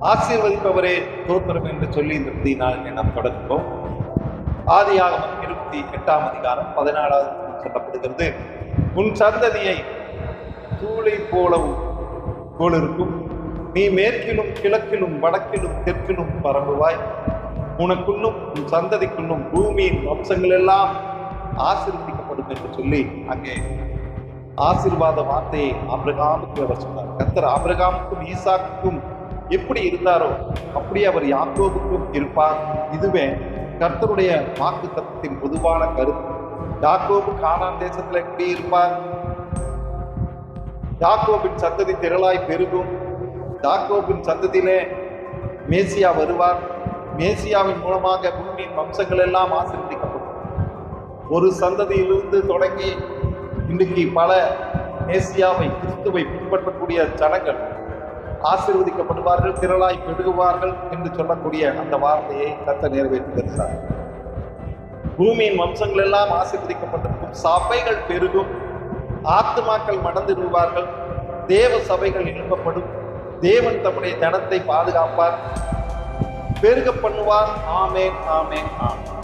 ஆசீர்வதிப்பவரே தோத்திரம் என்று சொல்லி இந்த புதிய நாம் தொடர்கிறோம். ஆதியாகமம் 28ஆம் அதிகாரம் 14வது சொல்லப்படுகிறது, உன் சந்ததியை தூளை போல் இருக்கும், நீ மேற்கிலும் கிழக்கிலும் வடக்கிலும் தெற்கிலும் பரம்புவாய், உனக்குள்ளும் உன் சந்ததிக்குள்ளும் பூமியின் வம்சங்கள் எல்லாம் ஆசீர்வதிக்கப்படும் என்று சொல்லி அங்கே ஆசீர்வாத வார்த்தையை ஆபிரகாமுக்கு அவர் சொன்னார். கர்த்தர் ஆபிரகாமுக்கும் ஈசாக்குக்கும் எப்படி இருந்தாரோ அப்படி அவர் யாக்கோபுக்கும் இருப்பார். இதுவே கர்த்தருடைய வாக்கு தத்துவத்தின் பொதுவான கருத்து. யாக்கோபு கானான் தேசத்துல எப்படி இருப்பார்? யாக்கோபின் சந்ததி திரளாய் பெருகும். யாக்கோபின் சந்ததியிலே மேசியா வருவார். மேசியாவின் மூலமாக பூமியின் வம்சங்கள் எல்லாம் ஆசீர்வதிக்கப்படும். ஒரு சந்ததியிலிருந்து தொடங்கி இன்றைக்கு பல மேசியாவை கிறிஸ்துவை பின்பற்றக்கூடிய ஜனங்கள் ஆசீர்வதிக்கப்படுவார்கள், திரளாய் பெருகுவார்கள் என்று சொல்லக்கூடிய அந்த வார்த்தையை கர்த்தர் நிறைவேற்றி வருகிறார். பூமியின் வம்சங்கள் எல்லாம் ஆசீர்வதிக்கப்பட்டிருக்கும். சபைகள் பெருகும், ஆத்துமாக்கள் மடந்திடுவார்கள், தேவ சபைகள் எழுப்பப்படும், தேவன் தம்முடைய ஜனத்தை பாதுகாப்பார், பெருக பண்ணுவார். ஆமேன், ஆமேன், ஆமேன்.